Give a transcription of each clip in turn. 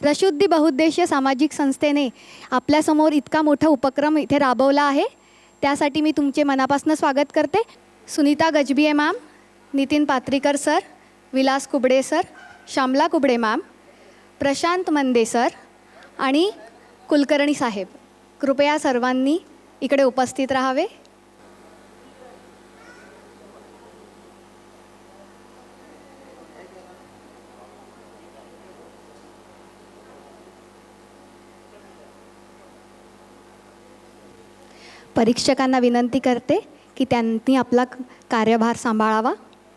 रशुद्धी बहुउद्देशीय सामाजिक संस्थेने आपल्यासमोर इतका मोठा उपक्रम इथे राबवला आहे, त्यासाठी मी तुमचे मनापासून स्वागत करते. Sunita Gajbiye ma'am, Nitin Patrikar sir, Vilas Kubde sir, Shyamala Kubde ma'am, Prashant Mande sir आणि कुलकर्णी साहेब, कृपया सर्वांनी इकडे उपस्थित राहावे. परीक्षकांना विनंती करते की त्यांनी आपला कार्यभार सांभाळावा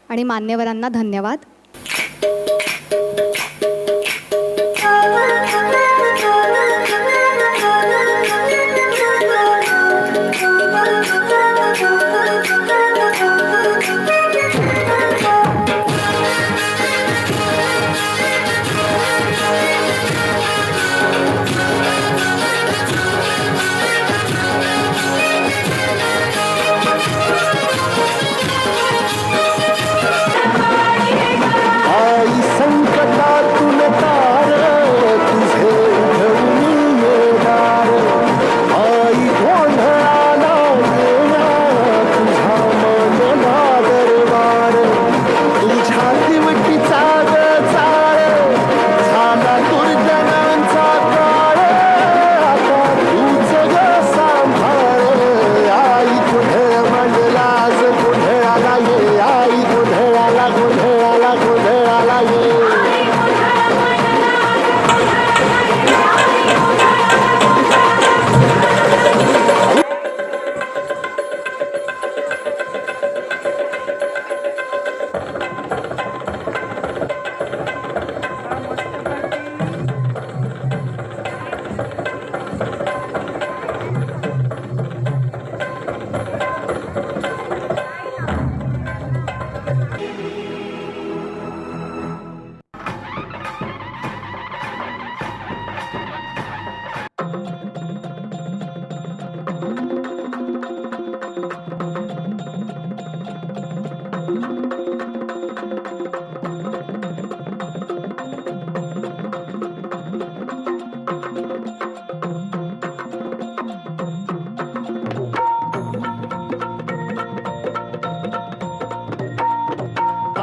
आणि मान्यवरांना धन्यवाद.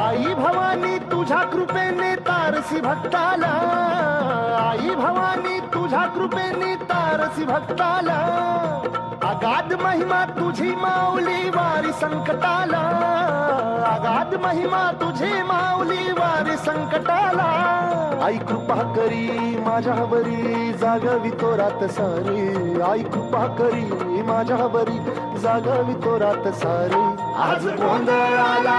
आई भवानी तुझ्या कृपेने तारसी भक्ताला, आई भवानी तुझ्या कृपेने तारसी भक्ताला, अगाध महिमा तुझी माऊली वारी संकटाला, अगाध महिमा तुझी माऊली वारी संकटाला. आई कृपा करी माझ्यावरी जागवी तो रात सारी, आई कृपा करी माझ्यावरी जागवी तो रात सारी. आज गोंधळ आला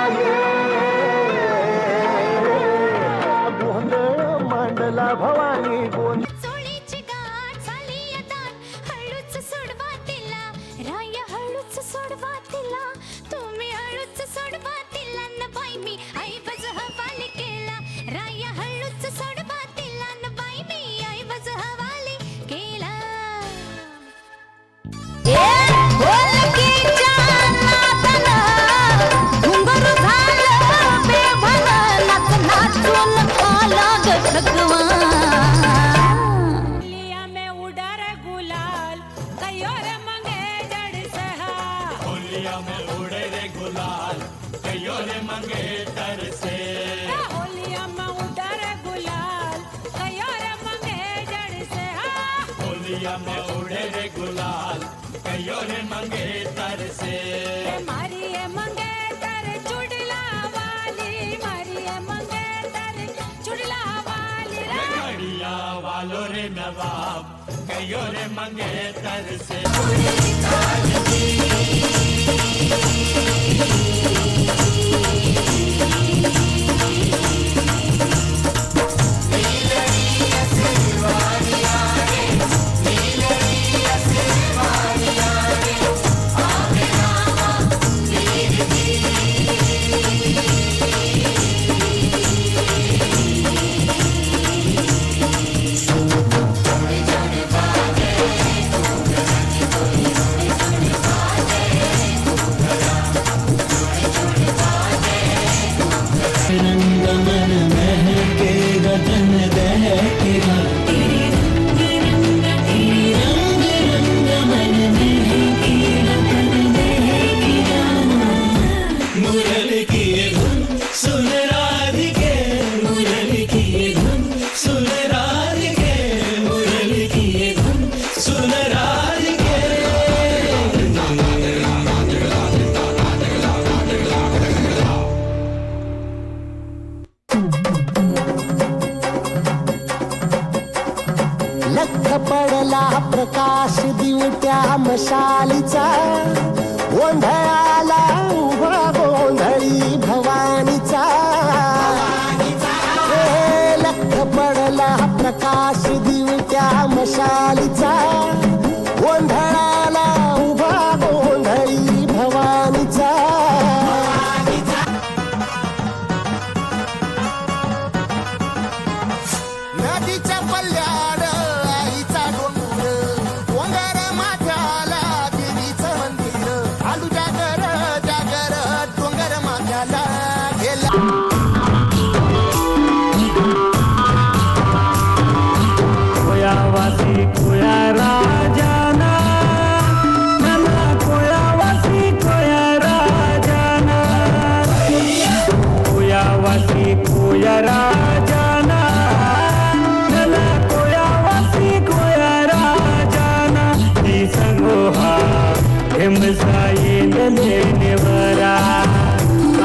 गोंधळ मांडला भवानी गोंधळ. सोळीची गाठ झाली यदान, हळूच सोडवा तिला राय, हळूच सोडवा तिला तुम्ही, हळूच सोडवा तिला न बाई मी ऐवज हवाली केला राय, हळूच सोडवा तिला न बाई मी ऐवज हवाली केला. मारिये मंगेतर चुड़ला वाली, मारिये मंगेतर चुड़ला वाली, घड़िया वालो रे नवाब कयो रे मंगेतर से. रंग मन महके गगन दहकेगा मुरली की ये धुन सुन राधिके, मुरली की ये धुन सुन राधिके, मुरली की ये धुन सुन राधिके. लख पडला प्रकाश दिवट्या मशालीचा, गोंधळाला उभा गोंधळी भवानीचा. हे लख पडला प्रकाश दिवट्या मशालीचा, गोंधळाला उभा गोंधळी भवानीचा. नदीच्या पल्ल्याड आईचा डोंगर, डोंगर माथ्याला देवीचं मंदिर. आलू जागर जागर डोंगर माथ्याला गेला. कोयावासी कोया राजाना, नला कोयावासी कोया राजाना, कोयावासी कोया राजाना, नला कोयावासी कोया राजाना. ती संगोहा ढेमसा येल लेने वरा,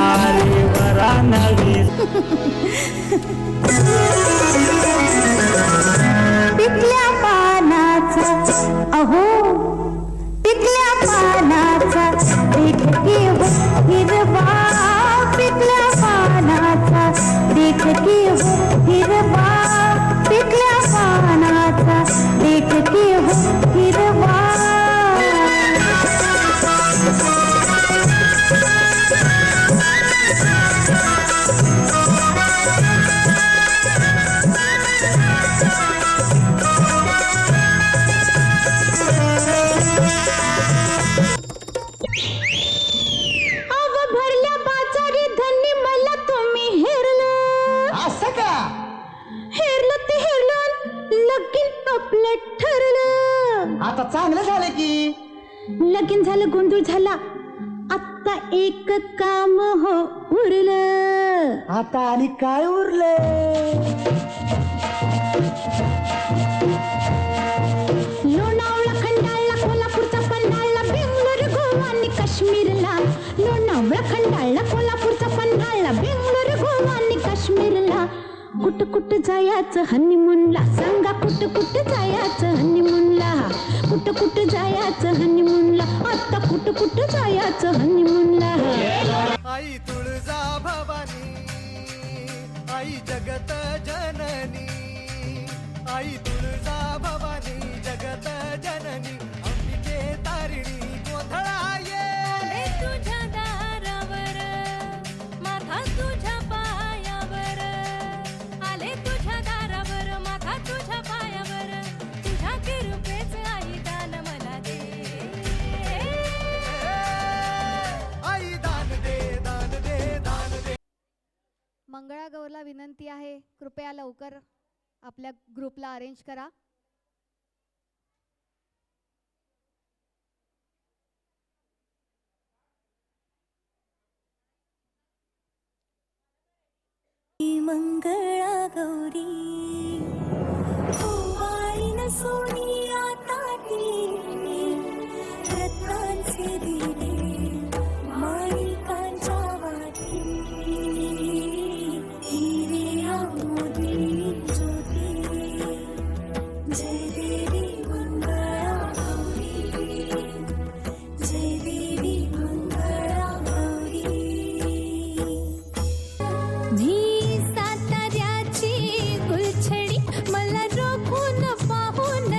आरे वरा नवी. पिकल्या पानाचा अहो, पिकल्या पानाचा देठ केव्हा हिरवा, पिकल्या पानाचा देठ केव्हा हिरवा, पिकल्या पानाचा देठ केव्हा हिरवा. अव भरल्या बाजारी धनी मला तुम्ही हेरलं. असं का? हेरलं ते हेरलं, लगीन आपलं ठरलं. आता चांगलं झालं की. लगीन झालं, गोंधळ झाला, आता एक काम हो उरलं. आता आणि काय उरलं? लोणावळा खंडाळला, कोल्हापूरचा पन्हाळला, बेंगलोर गोवा आणि काश्मीरला. लोणावळा खंडाळला, कोल्हापूरचा पन्हाळला, बेंगलोर गोवा आणि काश्मीरला. कुठं कुठं जायचं हनीमूनला, सांगा कुठं कुठं जायचं हनीमूनला, कुठं कुठं जायचं हनीमूनला, आता कुठं कुठं जायचं हनीमूनला. आई तुळजा भवानी, आई जगत जननी, आई तुळजा भवानी जगत जननी, अंबिके तारिणी गोंधळा ये. तुझ्या दारावर माथा तुझ्या पायावर, आले तुझ्या दारावर माथा तुझ्या पायावर, तुझ्या कृपेच आई दान मला दे. आई दान दे दान दे दान दे. मंगळागौरला विनंती आहे, कृपया लवकर आपल्या ग्रुपला अरेंज करा. मंगळा गौरी वाईन सोनिया ताटी, रत्नांचे दिले माणिकांच्या वाटी, हिरे मोदी ज्योती. जय देवी मंगळा गौरी, जय देवी मंगळा गौरी. मी साताऱ्याची गुलछडी, मला रोखून पाहून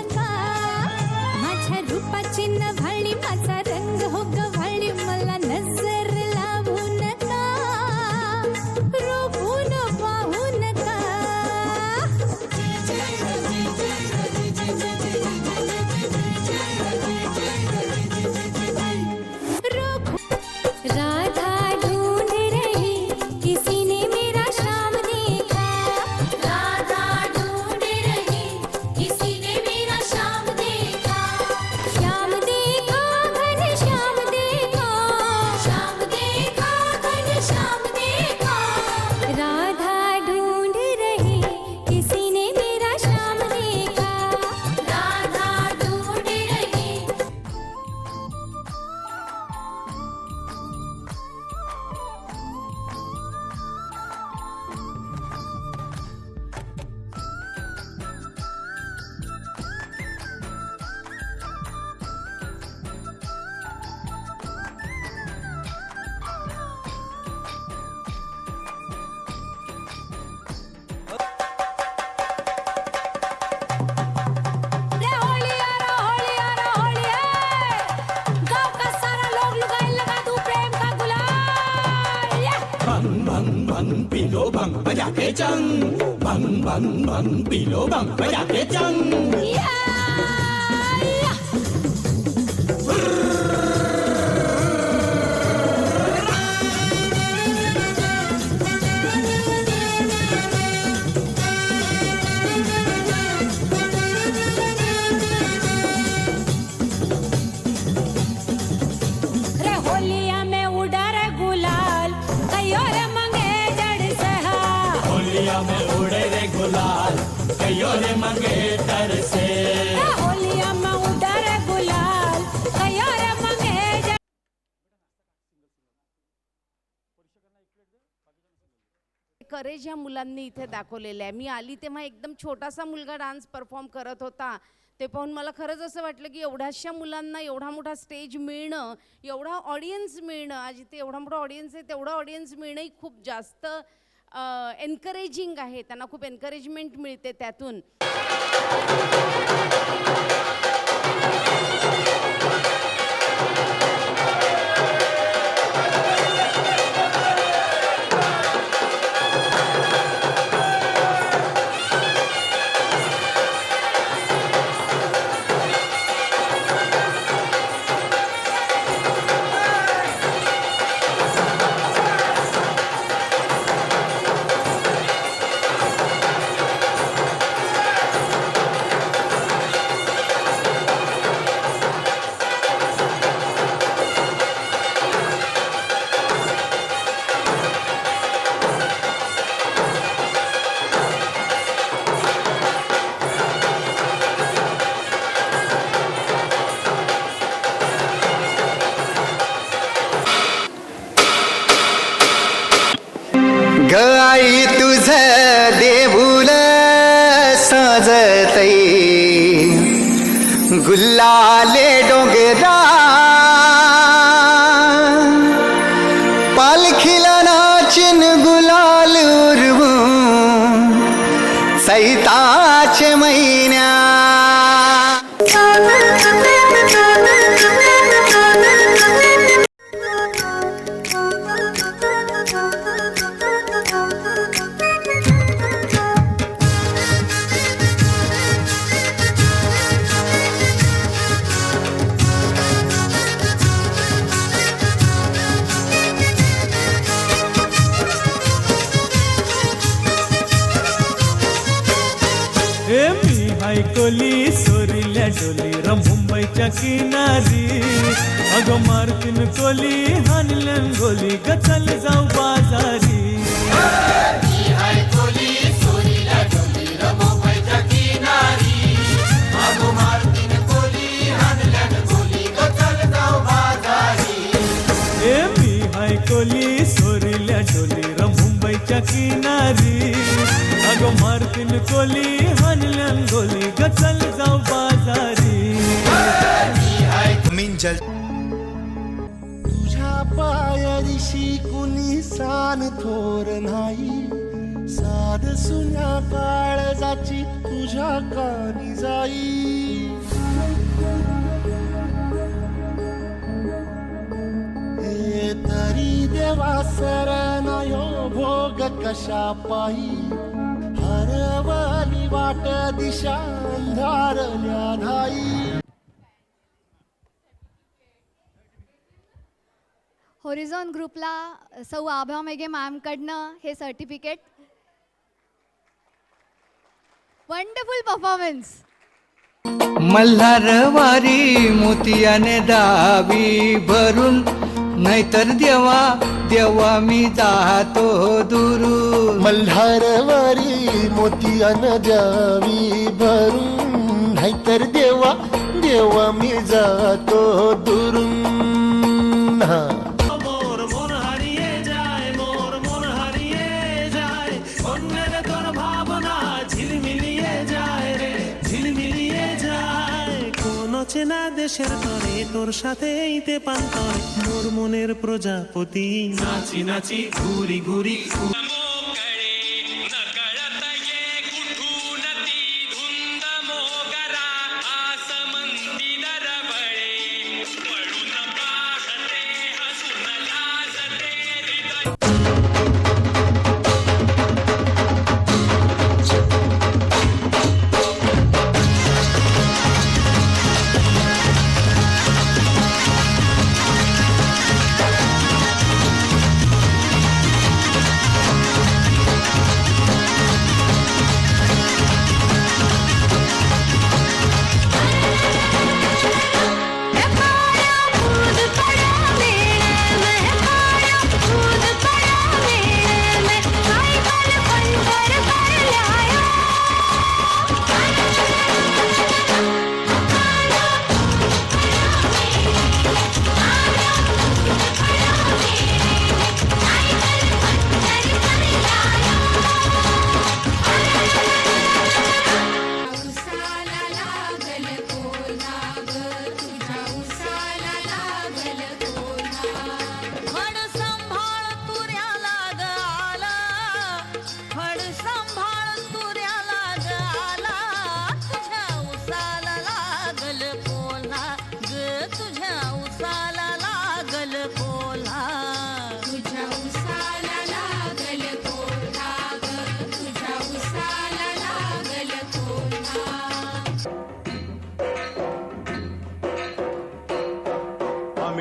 भंग पिलो भंग बजा के चंग भंग भंग भंग पिलो भंग बजा के चंग रे होलिया में उड़ा रे गुलाल कयो रे मंगे जड़ सहा होलिया में उड़े रे गुलाल कयो रे मंगे तर से रे होलिया में उड़ा रे गुलाल कयो रे मंगे जड़ करेज ह्या मुलांनी इथे दाखवलेलं आहे. मी आली तेव्हा एकदम छोटासा मुलगा डान्स परफॉर्म करत होता. ते पाहून मला खरंच असं वाटलं की एवढ्याशा मुलांना एवढा मोठा स्टेज मिळणं, एवढा ऑडियन्स मिळणं, आज इथे एवढा मोठा ऑडियन्स आहे तेवढा ऑडियन्स मिळणंही खूप जास्त एनकरेजिंग आहे. त्यांना खूप एनकरेजमेंट मिळते त्यातून. ग आई तुझ देऊळ सजतई गुल्लाले डोंगरा पालखीला नाचिन गुलाल उरवून सैताचे महिन्या मी हायकोली सोरील्या डोली र मुंबईच्या किनारी अगं मारतीन कोली हानलन गोली ग चल जाऊ बाजारी मी हायकोली सोरील्या डोली र मुंबईच्या किनारी अगं मारतीन कोली हानलन गोली ग चल जाऊ बाजारी मिंजल तुझ्या पायरीशी कुणी सान थोर नाही साध सुन्या काळजाची तुझ्या कानी जाई हे तरी देवा सरनायो भोग कशा पायी हरवली वाट दिशा अंधारल्या धाई होरिझॉन ग्रुपला सौ आभा मेघे मॅमकडनं हे सर्टिफिकेट. Wonderful performance. मल्हारवारी मोतियाने दावी भरून नाहीतर देवा देवा मी जातो दुरून मल्हारवारी मोतियान द्यावी भरून नाहीतर देवा देवा मी जातो दुरून मोर मोर हारिए जाए मोर मोर हारिए जाए अन्य तोर भावना झिलमिलिए जाए रे झिलमिलिए जाए কোনো চেনা দেশের তরে তোর সাথেইতে পান্তরে মোর মনের প্রজাপতি নাচি নাচি ঘুরি ঘুরি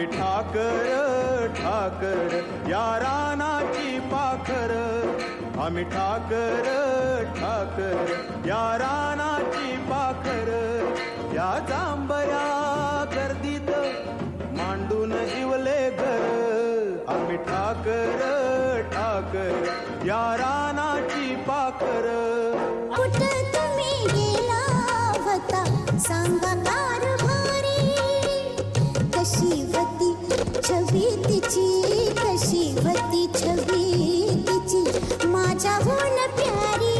आम्ही ठाकर ठाकर या रानाची पाखर आम्ही ठाकर ठाकर या रानाची पाखर या जांभया गर्दीत मांडून इवले घर आम्ही ठाकर ठाकर या रानाची पाखर कुठं तुम्ही गेला होता सांगा कारभारी कशी होती छवी तिची कशी होती छवी तिची माझ्याहून प्यारी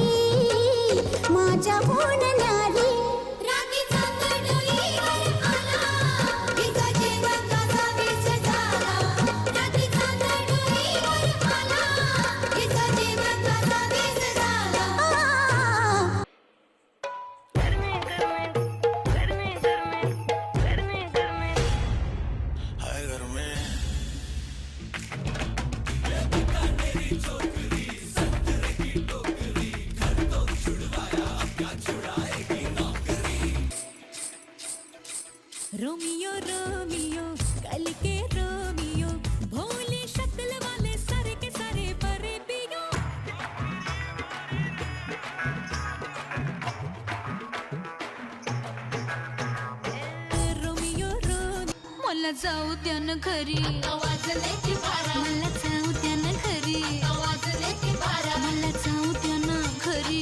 माझ्याहून न्यारी रागीचा तडईवर आला तिचा जीव कसा विष झाला रागीचा तडईवर आला तिचा जीव कसा विष झाला रोमियो रोमियो कल के रोमियो भोले शक्ल वाले सारे के सारे परे पियो रोमियो मला जाऊ द्या ना घरी मला जाऊ द्या ना घरी मला जाऊ द्या ना घरी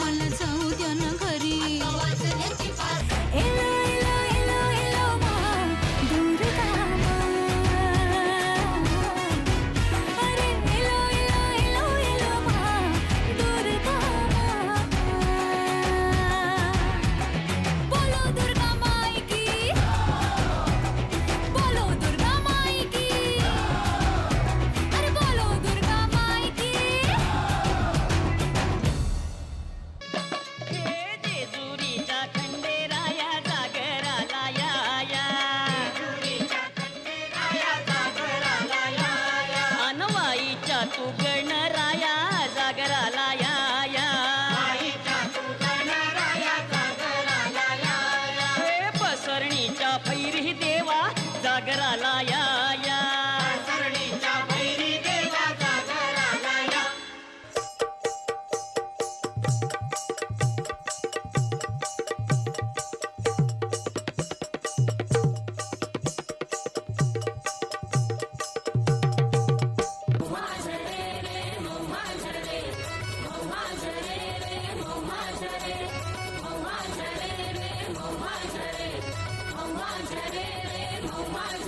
मला जाऊ द्या ना घरी एलो एलो एलो एलो मा दुर्गा मा अरे एलो एलो एलो एलो मा दुर्गा मा बोलो दुर्गा माई की बोलो दुर्गा माई की अरे बोलो दुर्गा माई की जेजुरीचा खंडेराया जागराला या अनवाईच्या तू गणराया जागराला या हे पसरणीच्या भैरी देवा जागराला या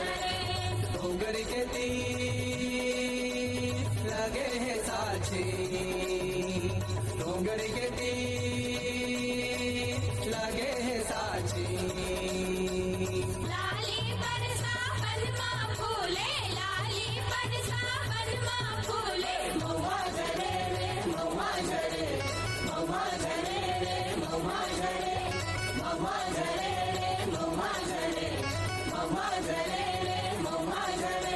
डोंगर के तीर लगे है साछी डोंगर के तीर लगे है साछी लाली बरसा बलमा फूले लाली बरसा बलमा फूले महुआ झरे रे महुआ झरे महुआ झरे रे महुआ झरे महुआ झरे रे महुआ झरे महुआ झरे रे महुआ झरे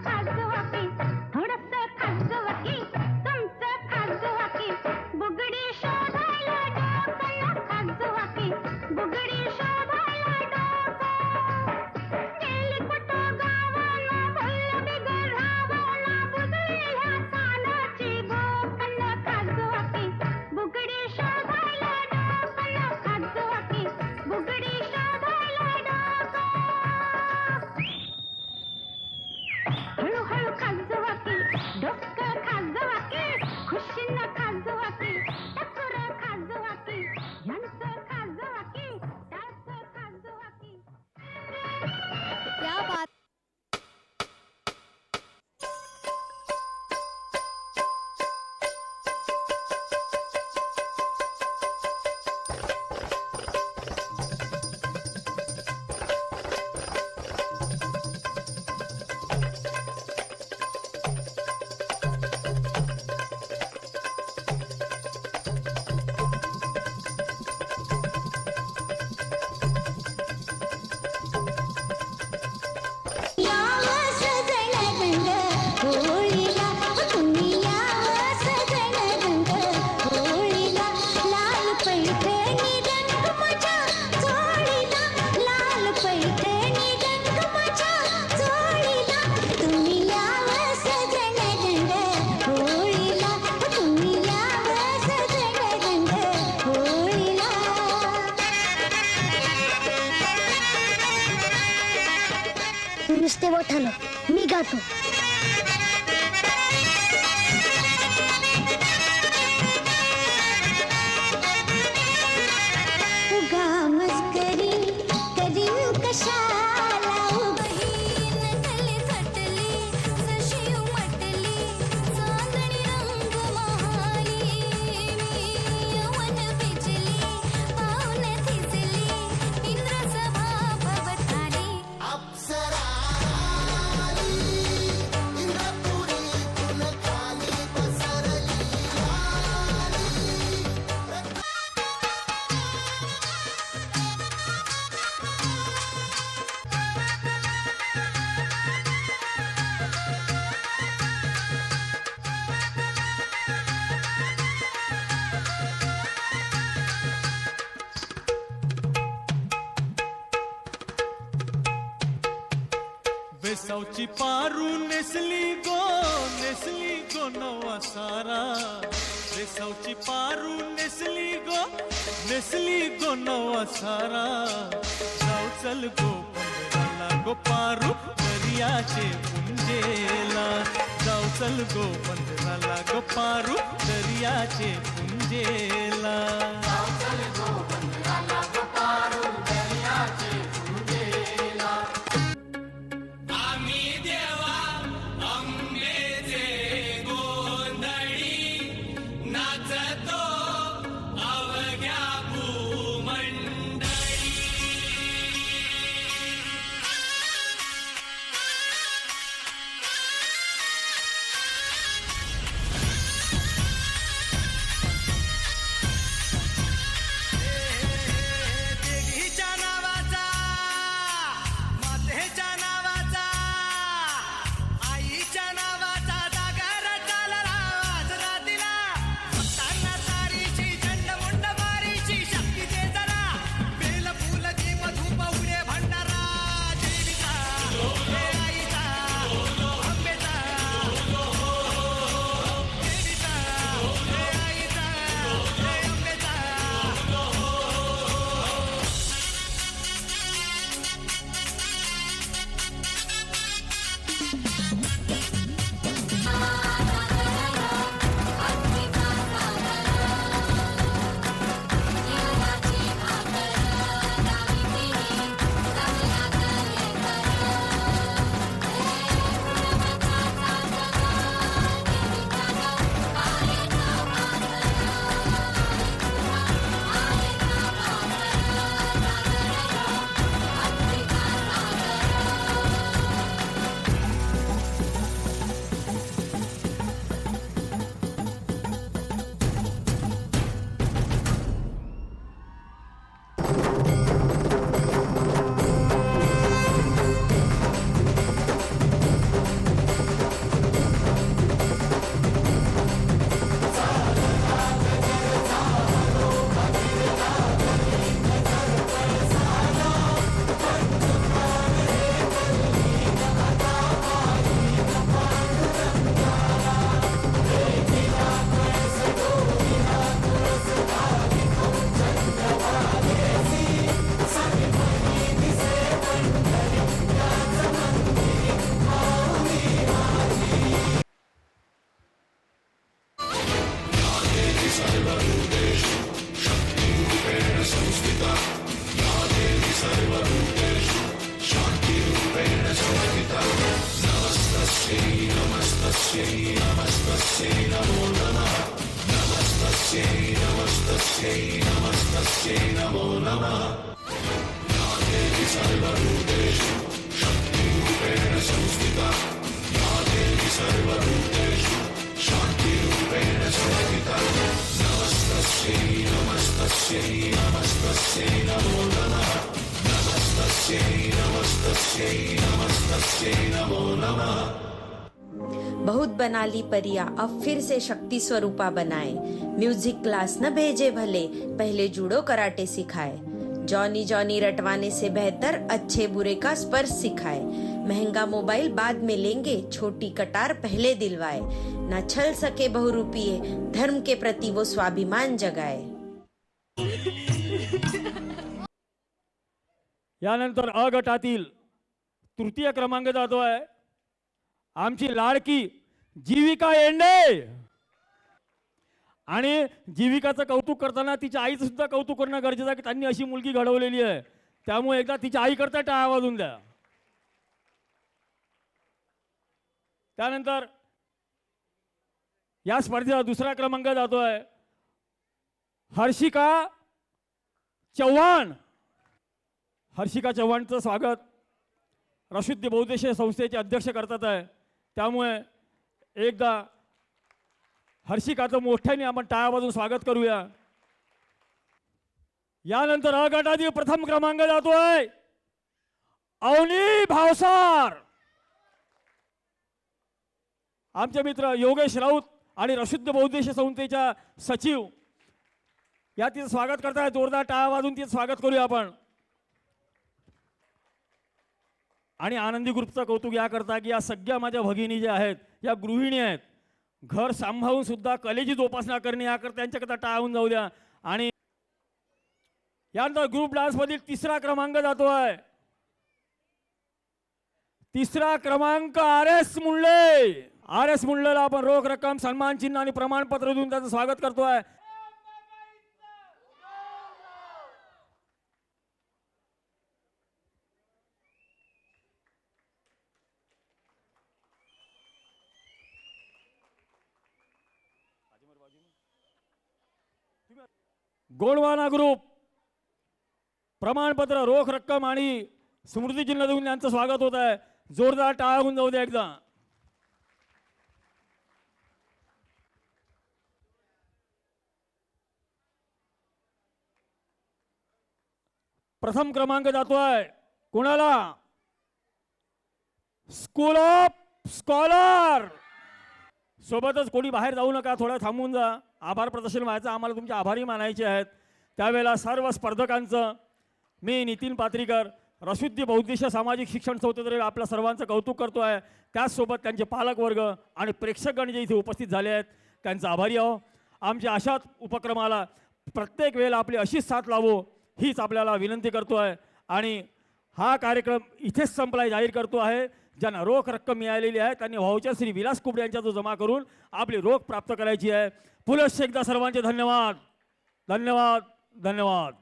खाजवाकी थोडंसं खाजवाकी तुमचं खाजवाकी बुगडी शोधायला डोकं खाजवाकी बुगडी शोधायला डोकं गेली कुठं गावाला बोललं बिगर रावाला बुजलेल्या कानाची भोकन खाजवाकी बुगडी शोधायला डोकं खाजवाकी बुगडी शोधायला डोकं हळूहळू खाजवाकी डोकं खाजवाकी खुशीनं खाजवाकी टकोर खाजवाकी यांचं खाजवाकी त्याचं खाजवाकी क्या बात मोठ्यानं मी गातो. उगा मस्करी करीन कशाला बहीण तले थटली जशी उमटली चांदणी रंग महाली यवन भिजली पावन थिजली इंद्रसभा भवताली अप्सरा इंद्रपुरी तुन खाली पसरली वेसावची पारू नेसली गो नवा सारा. वेसावची पारू नेसली गो नवा सारा. जाऊ चल गो पंढराला गो पारू दर्याचे पुंजेला. जाऊ चल गो पंढराला गो पारू दर्याचे पुंजेला. देवीच्या नावाचा मातेच्या नावाचा आईच्या नावाचा जागर चालला वाजरा दिला. भक्तांना तारीची चंडमुंड मारीची शक्ती दे जरा. बेल फुल दीप धूप उडे भंडारा देवीचा हे आईचा अंबेचा देवीचा हे आईचा हे अंबेचा. बहुत बना ली परिया अब फिर से शक्ति स्वरूपा बनाए. म्यूजिक क्लास न भेजे भले पहले जूडो कराटे सिखाए. जॉनी जॉनी रटवाने से बेहतर अच्छे बुरे का स्पर्श सिखाए. महंगा मोबाइल बाद में लेंगे छोटी कटार पहले दिलवाए. न छल सके बहुरूपिये धर्म के प्रति वो स्वाभिमान जगाए. यानंतर अ गटातील तृतीय क्रमांक जातोय आमची लाडकी जीविका येंडे. आणि जीविकाचं कौतुक करताना तिच्या आईचं सुद्धा कौतुक करणं गरजेचं आहे की त्यांनी अशी मुलगी घडवलेली आहे. त्यामुळे एकदा तिच्या आईकरता टाळ्या वाजून द्या. त्यानंतर या स्पर्धेचा दुसरा क्रमांक जातोय हर्षिका चव्हाण. हर्षिका चव्हाणचं स्वागत रशुद्धी बहुउद्देशीय संस्थेचे अध्यक्ष करतात आहे. त्यामुळे एकदा हर्षिकाचं मोठ्याने आपण टाळ्या वाजवून स्वागत करूया. यानंतर अ गटातील प्रथम क्रमांक जातोय अवनी भावसार. आमचे मित्र योगेश राऊत आणि रशुद्ध बहुउद्देशीय संस्थेच्या सचिव या तिचं स्वागत करताय. जोरदार टाळ्या वाजून तिचं स्वागत करूया आपण. आणि आनंदी ग्रुपचं कौतुक या करता की या सगळ्या माझ्या भगिनी ज्या आहेत या गृहिणी आहेत. घर सांभाळून सुद्धा कलेची जोपासना करणे याकरता त्यांच्याकरता टाळून जाऊ द्या. आणि यानंतर ग्रुप डान्स मधील तिसरा क्रमांक जातोय तिसरा क्रमांक RS मुंडले. RS मुंडलेला आपण रोख रक्कम सन्मान चिन्ह आणि प्रमाणपत्र देऊन त्याचं स्वागत करतोय. गोंडवाना ग्रुप प्रमाणपत्र रोख रक्कम आणि स्मृती चिन्ह देऊन त्यांचं स्वागत होत आहे. जोरदार टाळ्या होऊन जाऊ द्या एकदा. प्रथम क्रमांक जातोय कोणाला स्कूल ऑफ स्कॉलर. सोबतच कोणी बाहेर जाऊ नका, थोडं थांबून जा. आभार प्रदर्शन व्हायचं, आम्हाला तुमचे आभारी मानायचे आहेत. त्यावेळेला सर्व स्पर्धकांचं मी नितीन पात्रीकर रशुद्धी बहुउद्देशीय सामाजिक शिक्षण संस्थेतर्फे आपल्या सर्वांचं कौतुक करतो आहे. त्याचसोबत त्यांचे पालकवर्ग आणि प्रेक्षकगण जे इथे उपस्थित झाले आहेत त्यांचं आभारी आहो. आमच्या अशाच उपक्रमाला प्रत्येक वेळेला आपली अशीच साथ लावो हीच आपल्याला विनंती करतो आहे. आणि हा कार्यक्रम इथेच संपलाय जाहीर करतो आहे. ज्यांना रोख रक्कम मिळालेली आहे त्यांनी व्हाउचर श्री विलास कुबडे यांच्या जो जमा करून आपली रोख प्राप्त करायची आहे. पुनश्च एकदा सर्वांचे धन्यवाद धन्यवाद धन्यवाद.